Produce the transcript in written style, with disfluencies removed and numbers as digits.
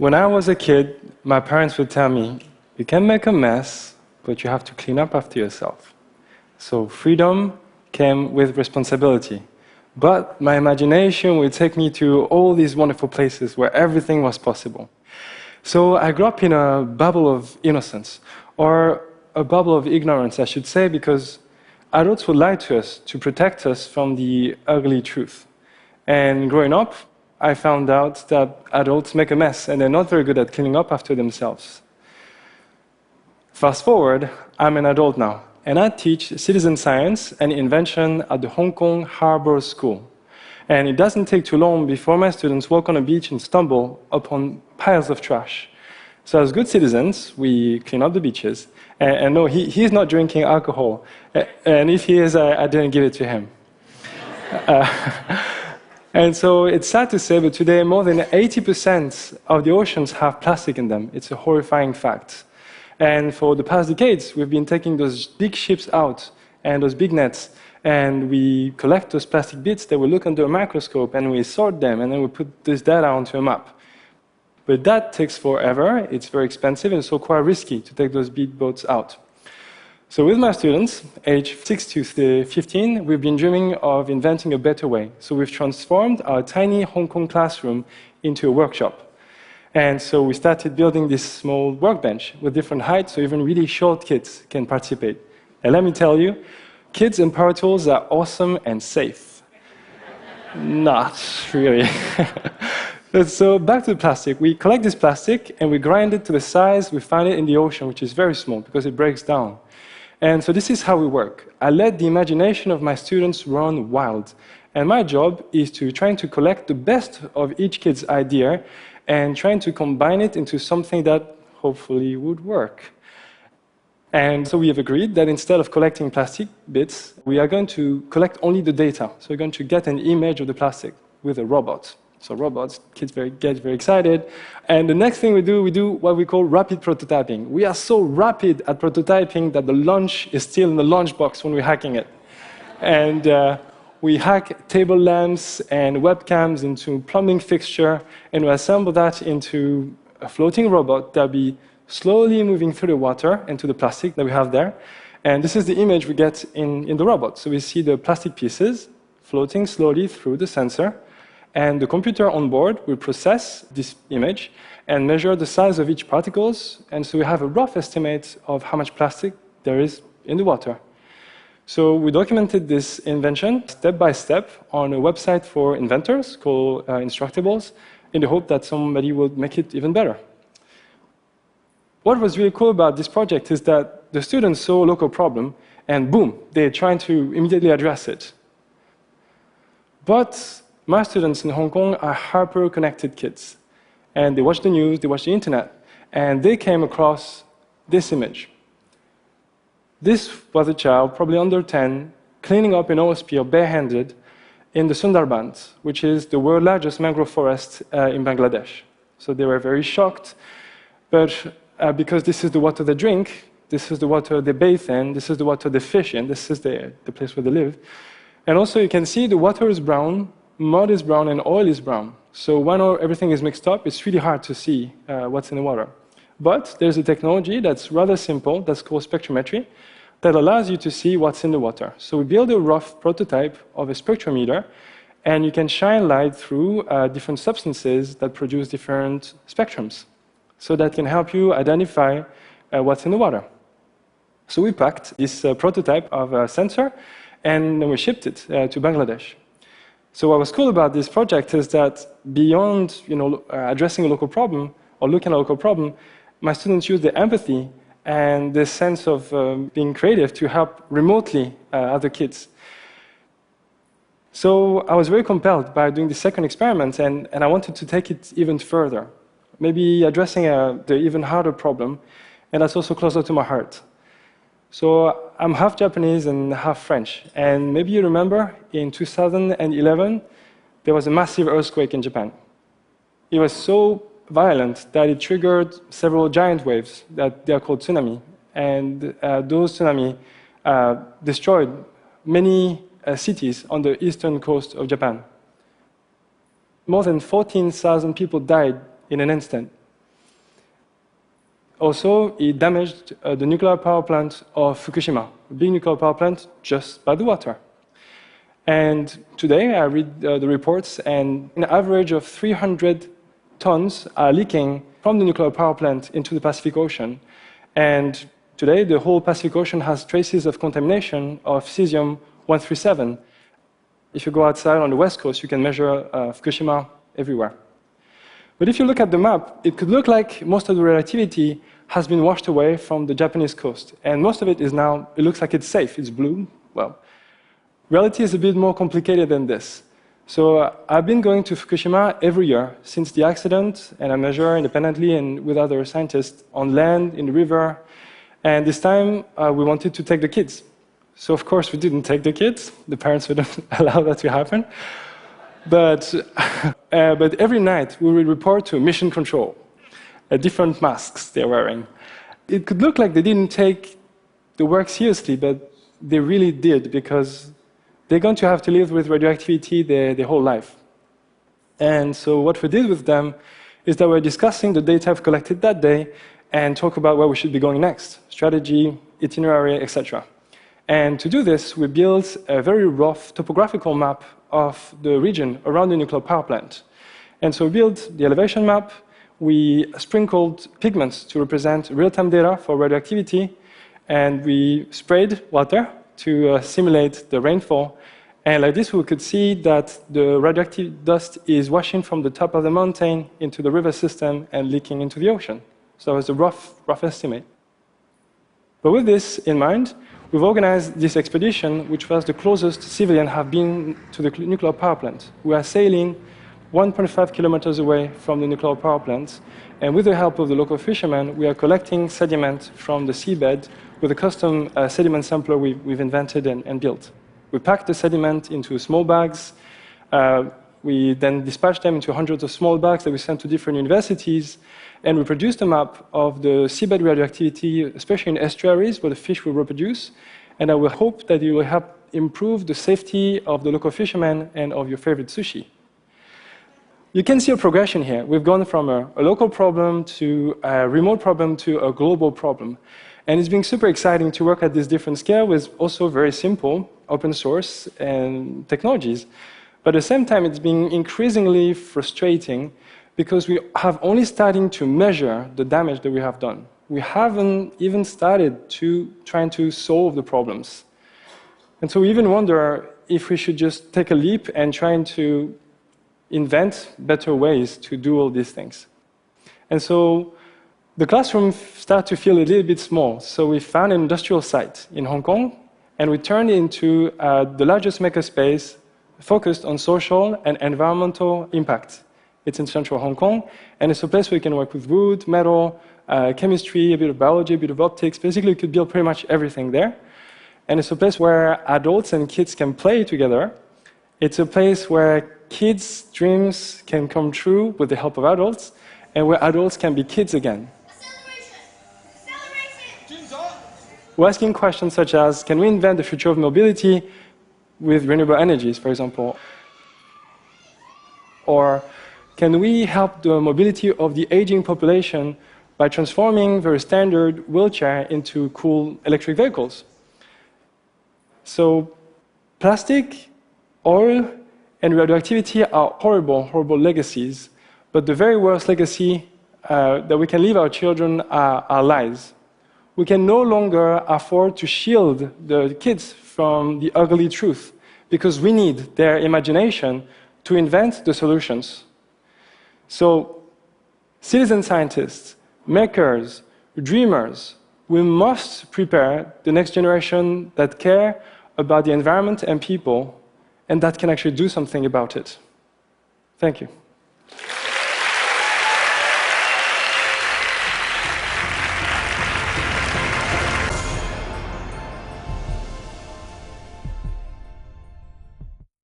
When I was a kid, my parents would tell me, you can make a mess, but you have to clean up after yourself. So freedom came with responsibility. But my imagination would take me to all these wonderful places where everything was possible. So I grew up in a bubble of innocence, or a bubble of ignorance, I should say, because adults would lie to us to protect us from the ugly truth. And growing up, I found out that adults make a mess and they're not very good at cleaning up after themselves. Fast forward, I'm an adult now, and I teach citizen science and invention at the Hong Kong Harbor School. And it doesn't take too long before my students walk on a beach and stumble upon piles of trash. So as good citizens, we clean up the beaches. And no, he's not drinking alcohol. And if he is, I didn't give it to him. And so it's sad to say, but today more than 80% of the oceans have plastic in them. It's a horrifying fact. And for the past decades, we've been taking those big ships out and those big nets, and we collect those plastic bits that we look under a microscope, and we sort them, and then we put this data onto a map. But that takes forever, it's very expensive, and so quite risky to take those big boats out. So with my students, aged 6 to 15, we've been dreaming of inventing a better way. So we've transformed our tiny Hong Kong classroom into a workshop. And so we started building this small workbench with different heights, so even really short kids can participate. And let me tell you, kids and power tools are awesome and safe. Not really. So back to the plastic. We collect this plastic and we grind it to the size we find it in the ocean, which is very small because it breaks down. And so this is how we work. I let the imagination of my students run wild. And my job is to try to collect the best of each kid's idea and trying to combine it into something that hopefully would work. And so we have agreed that instead of collecting plastic bits, we are going to collect only the data. So we're going to get an image of the plastic with a robot. So robots, kids get very excited. And the next thing we do what we call rapid prototyping. We are so rapid at prototyping that the lunch is still in the lunchbox when we're hacking it. And we hack table lamps and webcams into plumbing fixture, and we assemble that into a floating robot that'll be slowly moving through the water into the plastic that we have there. And this is the image we get in the robot. So we see the plastic pieces floating slowly through the sensor. And the computer on board will process this image and measure the size of each particles. And so we have a rough estimate of how much plastic there is in the water. So we documented this invention step by step on a website for inventors called Instructables, in the hope that somebody will make it even better. What was really cool about this project is that the students saw a local problem, and boom, they're trying to immediately address it. But my students in Hong Kong are hyper-connected kids. And they watch the news, they watch the internet, and they came across this image. This was a child, probably under 10, cleaning up an oil spill barehanded in the Sundarbans, which is the world's largest mangrove forest in Bangladesh. So they were very shocked, but because this is the water they drink, this is the water they bathe in, this is the water they fish in, this is the place where they live. And also you can see the water is brown, mud is brown, and oil is brown. So when everything is mixed up, it's really hard to see what's in the water. But there's a technology that's rather simple, that's called spectrometry, that allows you to see what's in the water. So we build a rough prototype of a spectrometer, and you can shine light through different substances that produce different spectrums. So that can help you identify what's in the water. So we packed this prototype of a sensor, and then we shipped it to Bangladesh. So what was cool about this project is that beyond addressing a local problem or looking at a local problem, my students used the empathy and the sense of being creative to help remotely other kids. So I was very compelled by doing the second experiment, and I wanted to take it even further, maybe addressing the even harder problem, and that's also closer to my heart. So I'm half Japanese and half French, and maybe you remember in 2011 there was a massive earthquake in Japan. It was so violent that it triggered several giant waves that they are called tsunami, and those tsunami destroyed many cities on the eastern coast of Japan. More than 14,000 people died in an instant. Also, it damaged the nuclear power plant of Fukushima, a big nuclear power plant just by the water. And today I read the reports, and an average of 300 tons are leaking from the nuclear power plant into the Pacific Ocean. And today the whole Pacific Ocean has traces of contamination of cesium-137. If you go outside on the west coast, you can measure Fukushima everywhere. But if you look at the map, it could look like most of the radioactivity has been washed away from the Japanese coast. And most of it is now, it looks like it's safe, it's blue. Well, reality is a bit more complicated than this. So I've been going to Fukushima every year since the accident, and I measure independently and with other scientists on land, in the river. And this time, we wanted to take the kids. So of course, we didn't take the kids. The parents wouldn't allow that to happen. But every night, we would report to mission control, different masks they're wearing. It could look like they didn't take the work seriously, but they really did, because they're going to have to live with radioactivity their whole life. And so what we did with them is that we're discussing the data I've collected that day and talk about where we should be going next, strategy, itinerary, etc. And to do this, we built a very rough topographical map of the region around the nuclear power plant. And so we built the elevation map, we sprinkled pigments to represent real-time data for radioactivity, and we sprayed water to simulate the rainfall. And like this, we could see that the radioactive dust is washing from the top of the mountain into the river system and leaking into the ocean. So it's a rough estimate. But with this in mind, we've organized this expedition, which was the closest civilians have been to the nuclear power plant. We are sailing 1.5 kilometers away from the nuclear power plant, and with the help of the local fishermen, we are collecting sediment from the seabed with a custom sediment sampler we've invented and built. We pack the sediment into small bags. We then dispatch them into hundreds of small bags that we send to different universities, and we produce a map of the seabed radioactivity, especially in estuaries where the fish will reproduce, and I will hope that it will help improve the safety of the local fishermen and of your favorite sushi. You can see a progression here. We've gone from a local problem to a remote problem to a global problem. And it's been super exciting to work at this different scale with also very simple open source and technologies. But at the same time, it's been increasingly frustrating because we have only starting to measure the damage that we have done. We haven't even started to trying to solve the problems. And so we even wonder if we should just take a leap and trying to invent better ways to do all these things. And so the classroom started to feel a little bit small. So we found an industrial site in Hong Kong, and we turned it into the largest makerspace focused on social and environmental impact. It's in central Hong Kong, and it's a place where you can work with wood, metal, chemistry, a bit of biology, a bit of optics. Basically, you could build pretty much everything there. And it's a place where adults and kids can play together. It's a place where kids' dreams can come true with the help of adults, and where adults can be kids again. We're asking questions such as, can we invent the future of mobility with renewable energies, for example? Or can we help the mobility of the aging population by transforming very standard wheelchair into cool electric vehicles? So plastic, oil, and radioactivity are horrible, horrible legacies, but the very worst legacy that we can leave our children are our lies. We can no longer afford to shield the kids from the ugly truth because we need their imagination to invent the solutions. So, citizen scientists, makers, dreamers, we must prepare the next generation that care about the environment and people, and that can actually do something about it. Thank you.